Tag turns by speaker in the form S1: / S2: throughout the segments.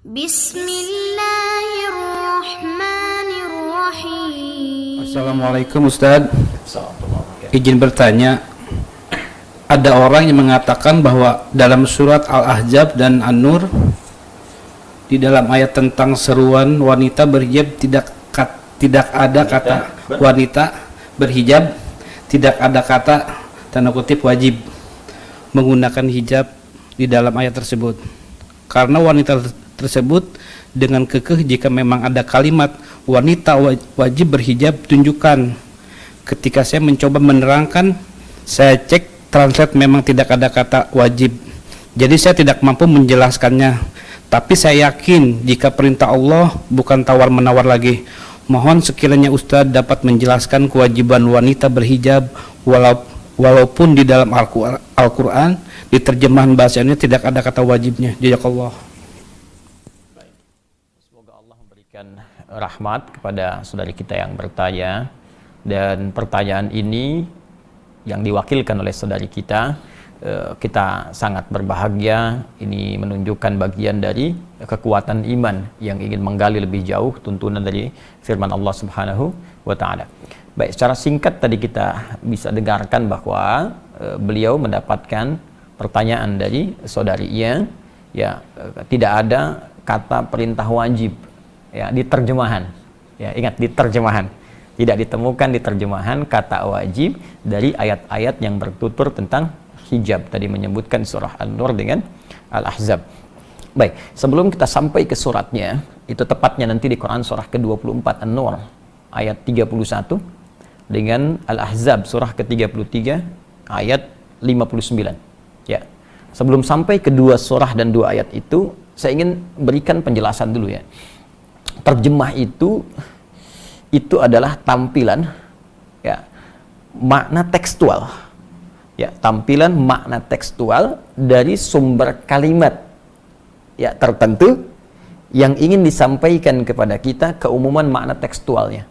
S1: Bismillahirrahmanirrahim. Assalamualaikum Ustaz. Izin bertanya, ada orang yang mengatakan bahwa dalam surat Al-Ahzab dan An-Nur di dalam ayat tentang seruan wanita berhijab tidak ada kata wanita berhijab, tidak ada kata tanda kutip wajib menggunakan hijab di dalam ayat tersebut. Karena wanita tersebut dengan kekeh jika memang ada kalimat wanita wajib berhijab tunjukkan. Ketika saya mencoba menerangkan, saya cek translate memang tidak ada kata wajib. Jadi saya tidak mampu menjelaskannya. Tapi saya yakin jika perintah Allah bukan tawar-menawar lagi. Mohon sekiranya Ustadz dapat menjelaskan kewajiban wanita berhijab walaupun di dalam Al-Quran di terjemahan bahasanya tidak ada kata wajibnya. Jazakallah.
S2: Semoga Allah memberikan rahmat kepada saudari kita yang bertanya, dan pertanyaan ini yang diwakilkan oleh saudari kita, kita sangat berbahagia. Ini menunjukkan bagian dari kekuatan iman yang ingin menggali lebih jauh tuntunan dari firman Allah Subhanahu wa Ta'ala. Baik, secara singkat tadi kita bisa dengarkan bahwa beliau mendapatkan pertanyaan dari saudarinya, ya, tidak ada kata perintah wajib, ya, di terjemahan. Ya, ingat, di terjemahan. Tidak ditemukan di terjemahan kata wajib dari ayat-ayat yang bertutur tentang hijab. Tadi menyebutkan surah An-Nur dengan Al-Ahzab. Baik, sebelum kita sampai ke suratnya, itu tepatnya nanti di Quran surah ke-24 An-Nur ayat 31 dengan Al-Ahzab surah ke-33 ayat 59. Ya. Sebelum sampai ke dua surah dan dua ayat itu, saya ingin berikan penjelasan dulu, ya. Terjemah itu adalah tampilan, ya, makna tekstual. Ya, tampilan makna tekstual dari sumber kalimat, ya, tertentu yang ingin disampaikan kepada kita, keumuman makna tekstualnya.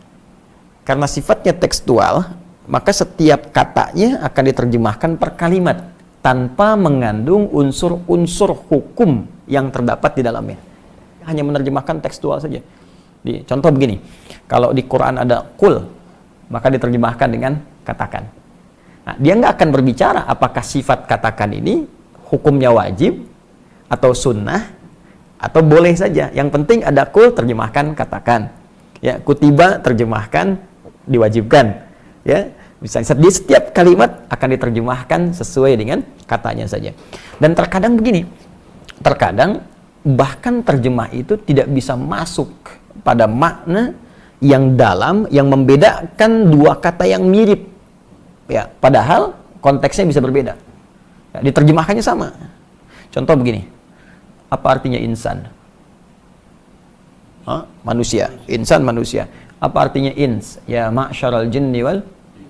S2: Karena sifatnya tekstual, maka setiap katanya akan diterjemahkan per kalimat tanpa mengandung unsur-unsur hukum yang terdapat di dalamnya. Hanya menerjemahkan tekstual saja. Contoh begini, kalau di Quran ada kul, maka diterjemahkan dengan katakan. Nah, dia nggak akan berbicara apakah sifat katakan ini hukumnya wajib atau sunnah atau boleh saja. Yang penting ada kul, terjemahkan katakan. Ya, kutiba, terjemahkan diwajibkan. Ya, misalnya di setiap kalimat akan diterjemahkan sesuai dengan katanya saja. Dan terkadang begini, terkadang bahkan terjemah itu tidak bisa masuk pada makna yang dalam, yang membedakan dua kata yang mirip, ya, padahal konteksnya bisa berbeda, ya, diterjemahkannya sama. Contoh begini, apa artinya insan? Manusia. Insan, manusia. Apa artinya ins? Ya, ma'syaral jinni wal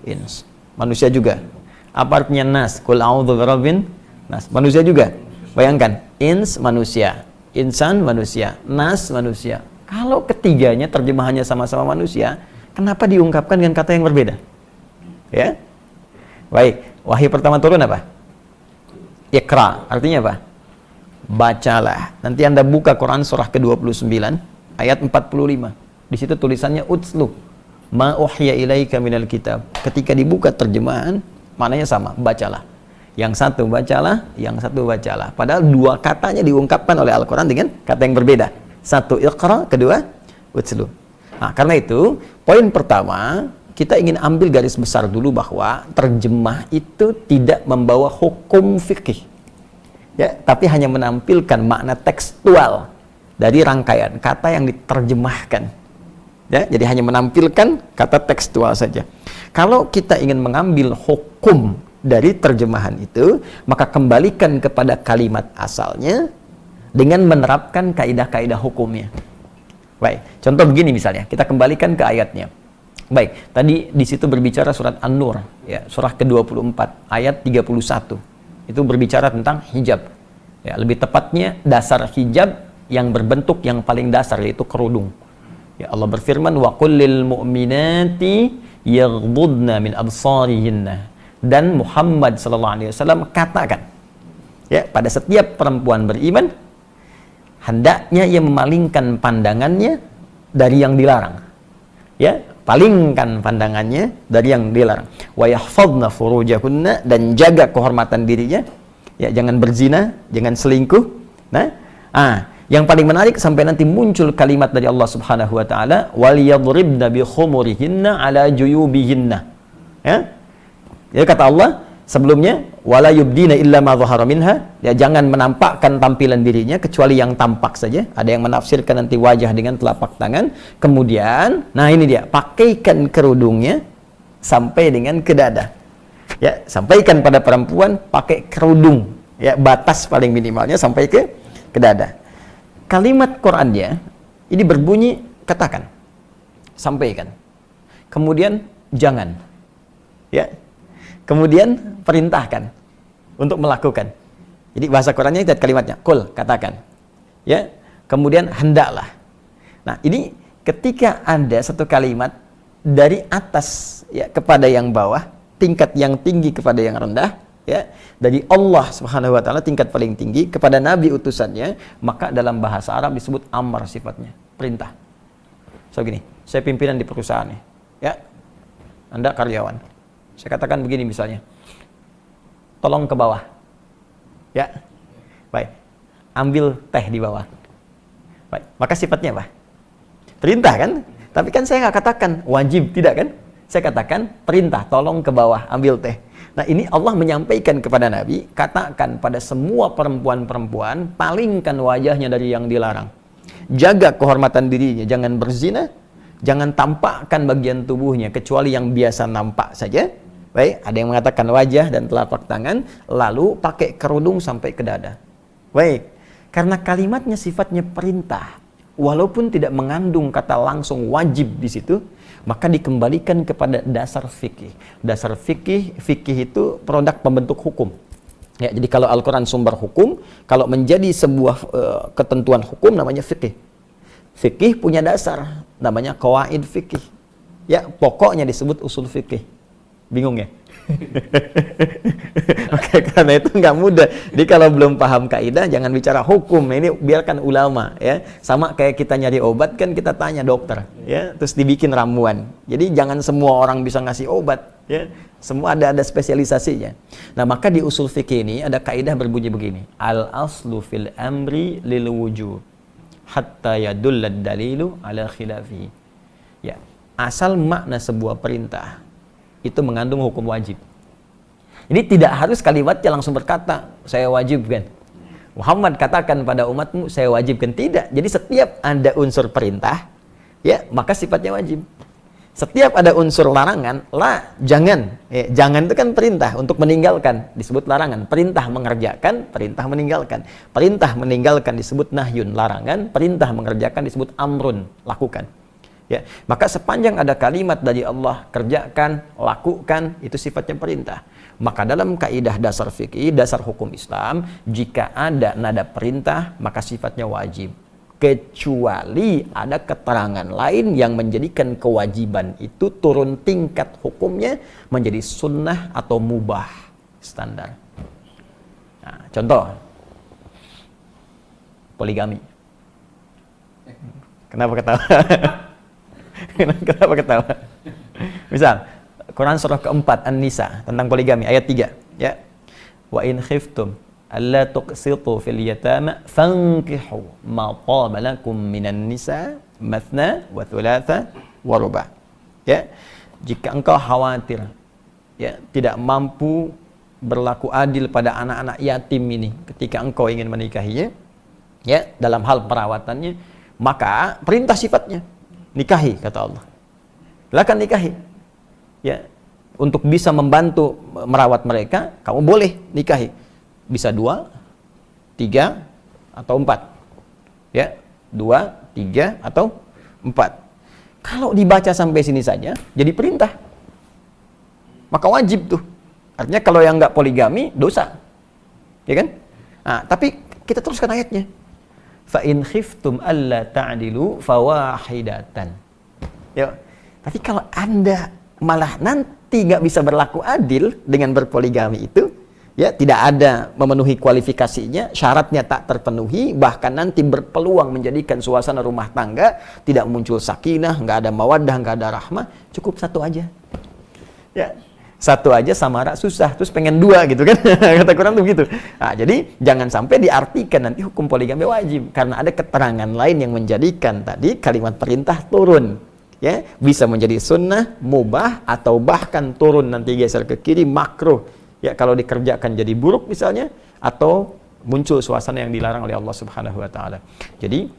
S2: ins, manusia juga. Apa artinya nas? Qul a'udzu birabbin nas, manusia juga. Bayangkan, ins manusia, insan manusia, nas manusia. Kalau ketiganya terjemahannya sama-sama manusia, kenapa diungkapkan dengan kata yang berbeda? Ya. Baik, wahyu pertama turun apa? Iqra, artinya apa? Bacalah. Nanti Anda buka Quran surah ke-29 ayat 45. Di situ tulisannya utslu ma uhya ilaika minal kitab. Ketika dibuka terjemahan, maknanya sama, bacalah. Yang satu bacalah, yang satu bacalah. Padahal dua katanya diungkapkan oleh Al-Quran dengan kata yang berbeda. Satu iqra, kedua utslu. Nah, karena itu, poin pertama, kita ingin ambil garis besar dulu bahwa terjemah itu tidak membawa hukum fikih. Ya, tapi hanya menampilkan makna tekstual dari rangkaian kata yang diterjemahkan. Ya, jadi hanya menampilkan kata tekstual saja. Kalau kita ingin mengambil hukum dari terjemahan itu, maka kembalikan kepada kalimat asalnya dengan menerapkan kaidah-kaidah hukumnya. Baik, contoh begini misalnya, kita kembalikan ke ayatnya. Baik, tadi di situ berbicara surat An-Nur, ya, surah ke-24 ayat 31. Itu berbicara tentang hijab. Ya, lebih tepatnya dasar hijab yang berbentuk yang paling dasar, yaitu kerudung. Ya, Allah berfirman, wa qul lil mu'minati yaghdudna min absarihinna. Dan Muhammad sallallahu alaihi wasallam katakan, ya, pada setiap perempuan beriman, hendaknya ia memalingkan pandangannya dari yang dilarang. Ya, palingkan pandangannya dari yang dilarang. Wa yahfadna furujahunna, dan jaga kehormatan dirinya. Ya, jangan berzina, jangan selingkuh. Nah, yang paling menarik sampai nanti muncul kalimat dari Allah Subhanahu wa taala, wal yadribna bi khumurihinna ala juyubihinna. Ya. Ya, kata Allah sebelumnya, wala yubdina illa ma dhahara minha, ya, jangan menampakkan tampilan dirinya kecuali yang tampak saja. Ada yang menafsirkan nanti wajah dengan telapak tangan. Kemudian, nah ini dia, pakaikan kerudungnya sampai dengan ke dada. Ya, sampaikan pada perempuan pakai kerudung, ya, batas paling minimalnya sampai ke dada. Kalimat Qur'annya ini berbunyi katakan, sampaikan. Kemudian jangan. Ya. Kemudian perintahkan untuk melakukan. Jadi bahasa Qur'annya itu kalimatnya, qul, katakan. Ya. Kemudian hendaklah. Nah, ini ketika ada satu kalimat dari atas, ya, kepada yang bawah, tingkat yang tinggi kepada yang rendah, ya, dari Allah Subhanahu wa taala tingkat paling tinggi kepada nabi utusannya, maka dalam bahasa Arab disebut amr sifatnya, perintah. So gini, saya pimpinan di perusahaan nih, ya. Anda karyawan. Saya katakan begini misalnya, tolong ke bawah, ya, baik, ambil teh di bawah, baik, maka sifatnya apa? Perintah kan? Tapi kan saya nggak katakan wajib, tidak kan? Saya katakan perintah, tolong ke bawah, ambil teh. Nah, ini Allah menyampaikan kepada Nabi, katakan pada semua perempuan-perempuan, palingkan wajahnya dari yang dilarang, jaga kehormatan dirinya, jangan berzina, jangan tampakkan bagian tubuhnya kecuali yang biasa nampak saja. Baik, ada yang mengatakan wajah dan telapak tangan, lalu pakai kerudung sampai ke dada. Baik, karena kalimatnya sifatnya perintah, walaupun tidak mengandung kata langsung wajib di situ, maka dikembalikan kepada dasar fikih. Dasar fikih itu produk pembentuk hukum. Ya, jadi kalau Al-Quran sumber hukum, kalau menjadi sebuah ketentuan hukum namanya fikih. Fikih punya dasar, namanya qawaid fikih. Ya, pokoknya disebut usul fikih. Bingung ya? Oke, karena itu nggak mudah. Jadi kalau belum paham kaidah, jangan bicara hukum. Ini biarkan ulama, ya. Sama kayak kita nyari obat kan, kita tanya dokter, ya. Terus dibikin ramuan. Jadi jangan semua orang bisa ngasih obat, ya. Semua ada spesialisasinya. Nah, maka di usul fikih ini ada kaidah berbunyi begini: al aslu fil amri lil wujub hatta yadullad dalilu ala khilafi. Ya, asal makna sebuah perintah itu mengandung hukum wajib. Ini tidak harus kalimatnya langsung berkata, saya wajibkan. Muhammad katakan pada umatmu, saya wajibkan. Tidak. Jadi setiap ada unsur perintah, ya, maka sifatnya wajib. Setiap ada unsur larangan, jangan. Ya, jangan itu kan perintah untuk meninggalkan, disebut larangan. Perintah mengerjakan, perintah meninggalkan. Perintah meninggalkan disebut nahyun, larangan. Perintah mengerjakan disebut amrun, lakukan. Ya, maka sepanjang ada kalimat dari Allah, kerjakan, lakukan, itu sifatnya perintah. Maka dalam kaidah dasar fikih, dasar hukum Islam, jika ada nada perintah, maka sifatnya wajib. Kecuali ada keterangan lain yang menjadikan kewajiban itu turun tingkat hukumnya menjadi sunnah atau mubah, standar. Nah, contoh, poligami. Kenapa ketawa? Kenapa ketawa? Misal, Quran surah keempat An-Nisa tentang poligami ayat 3, ya. Wa in khiftum alla tuqsitu fil yatama fankihu ma taba lakum minan nisa mathna wa thulatha wa ruba'. Ya. Jika engkau khawatir, ya, tidak mampu berlaku adil pada anak-anak yatim ini ketika engkau ingin menikahinya, ya, dalam hal perawatannya, maka perintah sifatnya nikahi, kata Allah. Silakan nikahi. Ya, untuk bisa membantu merawat mereka, kamu boleh nikahi. Bisa 2, 3, atau 4. Ya, 2, 3, atau 4. Kalau dibaca sampai sini saja, jadi perintah. Maka wajib tuh. Artinya kalau yang nggak poligami, dosa. Ya kan? Nah, tapi kita teruskan ayatnya. Fa in khiftum alla ta'dilu fawahidatan. Ya. Tapi kalau Anda malah nanti nggak bisa berlaku adil dengan berpoligami itu, Ya, tidak ada memenuhi kualifikasinya, syaratnya tak terpenuhi, bahkan nanti berpeluang menjadikan suasana rumah tangga tidak muncul sakinah, nggak ada mawaddah, nggak ada rahmah, cukup satu aja. Ya, satu aja samara susah, terus pengen dua gitu kan. Kata Quran tuh begitu. Nah, jadi jangan sampai diartikan nanti hukum poligami wajib, karena ada keterangan lain yang menjadikan tadi kalimat perintah turun. Ya, bisa menjadi sunnah, mubah, atau bahkan turun nanti geser ke kiri, makruh. Ya, kalau dikerjakan jadi buruk misalnya, atau muncul suasana yang dilarang oleh Allah Subhanahu wa taala. Jadi,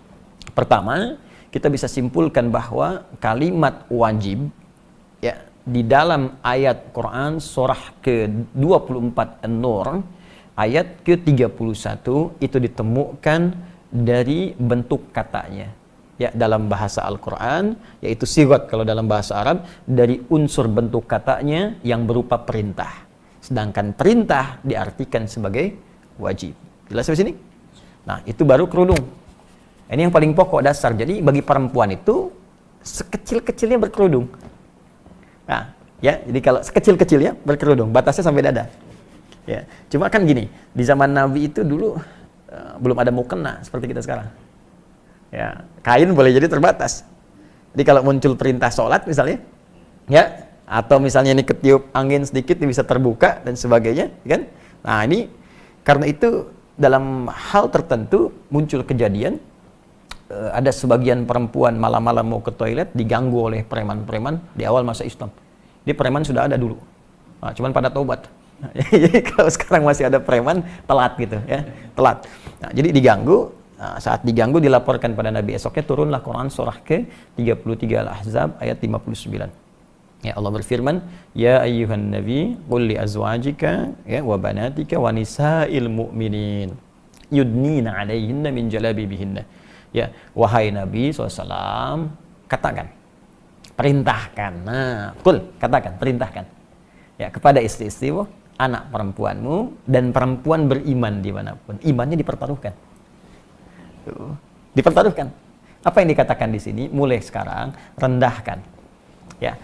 S2: pertama, kita bisa simpulkan bahwa kalimat wajib ya di dalam ayat Quran surah ke-24 An-Nur ayat ke-31 itu ditemukan dari bentuk katanya. Ya, dalam bahasa Al-Quran, yaitu sigat kalau dalam bahasa Arab, dari unsur bentuk katanya yang berupa perintah. Sedangkan perintah diartikan sebagai wajib. Jelas sampai sini? Nah, itu baru kerudung. Ini yang paling pokok dasar. Jadi bagi perempuan itu sekecil-kecilnya berkerudung. Nah, ya, jadi kalau sekecil-kecilnya berkerudung, batasnya sampai dada. Ya, cuma kan gini, di zaman Nabi itu dulu belum ada mukena seperti kita sekarang. Ya, kain boleh jadi terbatas. Jadi kalau muncul perintah sholat misalnya, ya, atau misalnya ini ketiup angin sedikit ini bisa terbuka dan sebagainya, kan? Nah, ini karena itu dalam hal tertentu muncul kejadian ada sebagian perempuan malam-malam mau ke toilet diganggu oleh preman-preman di awal masa Islam. Di preman sudah ada dulu. Nah, cuman pada taubat. Jadi kalau sekarang masih ada preman telat gitu ya, telat. Nah, jadi diganggu. Nah, saat diganggu dilaporkan pada Nabi, esoknya turunlah Quran surah ke-33 Al-Ahzab ayat 59. Ya, Allah berfirman, ya ayyuhan nabi qul li azwajika ya wa banatika wa nisa'il mu'minin yudnina 'alaihinna min jalabibihinna. Ya, wahai Nabi SAW, katakan, perintahkan. Nah, qul, katakan, perintahkan. Ya, kepada istri-istrimu, anak perempuanmu dan perempuan beriman dimanapun. Imannya dipertaruhkan. Dipertaruhkan. Apa yang dikatakan di sini? Mulai sekarang rendahkan, ya,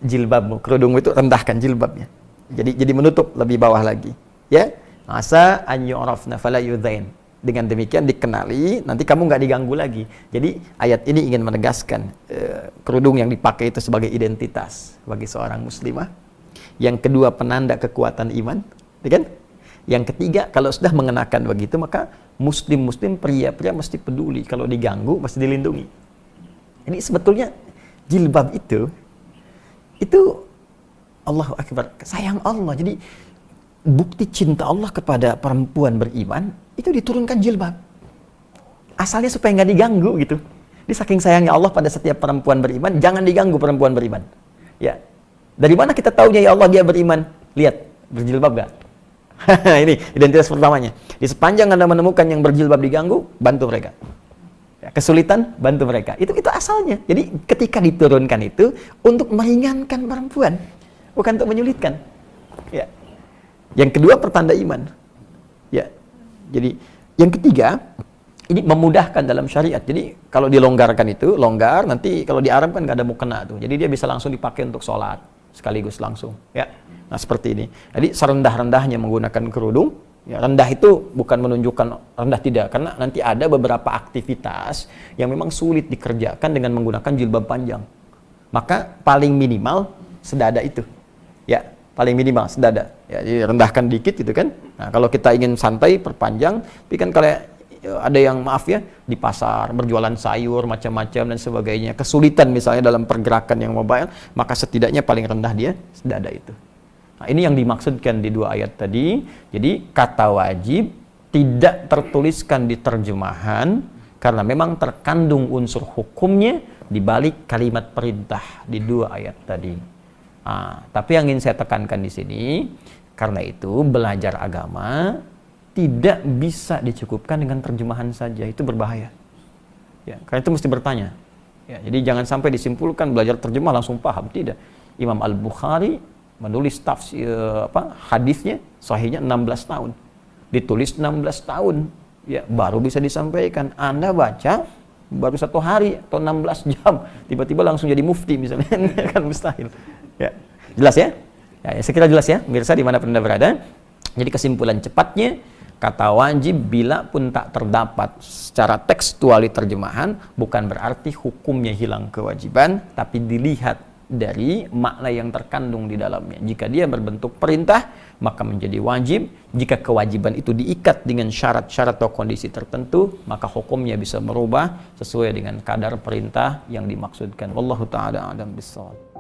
S2: jilbabmu, kerudungmu itu rendahkan jilbabnya. Jadi menutup lebih bawah lagi. Ya, asa an yu'rafna fala yudzain. Dengan demikian dikenali, nanti kamu nggak diganggu lagi. Jadi ayat ini ingin menegaskan kerudung yang dipakai itu sebagai identitas bagi seorang muslimah. Yang kedua, penanda kekuatan iman, ya kan? Yang ketiga, kalau sudah mengenakan begitu, maka muslim-muslim, pria-pria mesti peduli. Kalau diganggu, mesti dilindungi. Ini sebetulnya jilbab itu Allahu Akbar, sayang Allah. Jadi bukti cinta Allah kepada perempuan beriman, itu diturunkan jilbab. Asalnya supaya nggak diganggu gitu. Jadi saking sayangnya Allah pada setiap perempuan beriman, jangan diganggu perempuan beriman. Ya, dari mana kita tahunya ya Allah dia beriman? Lihat, berjilbab nggak? Ini identitas pertamanya. Di sepanjang Anda menemukan yang berjilbab diganggu, bantu mereka. Ya, kesulitan, bantu mereka. Itu asalnya. Jadi ketika diturunkan itu untuk meringankan perempuan, bukan untuk menyulitkan. Ya. Yang kedua, pertanda iman. Ya. Jadi yang ketiga, ini memudahkan dalam syariat. Jadi kalau dilonggarkan itu, longgar, nanti kalau di Arab kan nggak ada mukena tuh. Jadi dia bisa langsung dipakai untuk sholat sekaligus langsung. Ya. Nah, seperti ini. Jadi serendah-rendahnya menggunakan kerudung. Ya, rendah itu bukan menunjukkan rendah, tidak, karena nanti ada beberapa aktivitas yang memang sulit dikerjakan dengan menggunakan jilbab panjang. Maka paling minimal sedada itu. Ya, paling minimal sedada. Ya, jadi rendahkan dikit gitu kan. Nah, kalau kita ingin santai perpanjang, tapi kan kalau ada yang maaf ya di pasar berjualan sayur macam-macam dan sebagainya, kesulitan misalnya dalam pergerakan yang mobile, maka setidaknya paling rendah dia sedada itu. Nah, ini yang dimaksudkan di dua ayat tadi. Jadi kata wajib tidak tertuliskan di terjemahan karena memang terkandung unsur hukumnya di balik kalimat perintah di dua ayat tadi. Nah, tapi yang ingin saya tekankan di sini, karena itu belajar agama tidak bisa dicukupkan dengan terjemahan saja, itu berbahaya. Ya, karena itu mesti bertanya. Ya, jadi jangan sampai disimpulkan belajar terjemah langsung paham, tidak. Imam Al-Bukhari menulis tafsir hadisnya sahihnya 16 tahun. Ditulis 16 tahun. Ya, baru bisa disampaikan. Anda baca baru 1 hari atau 16 jam, tiba-tiba langsung jadi mufti misalnya, kan mustahil. Ya. Jelas ya? Ya, saya kira jelas ya, pemirsa dimanapun Anda berada. Jadi kesimpulan cepatnya, kata wajib bila pun tak terdapat secara tekstual di terjemahan, bukan berarti hukumnya hilang kewajiban, tapi dilihat dari makna yang terkandung di dalamnya. Jika dia berbentuk perintah, maka menjadi wajib. Jika kewajiban itu diikat dengan syarat-syarat atau kondisi tertentu, maka hukumnya bisa berubah sesuai dengan kadar perintah yang dimaksudkan. Wallahu ta'ala a'lam bissawab.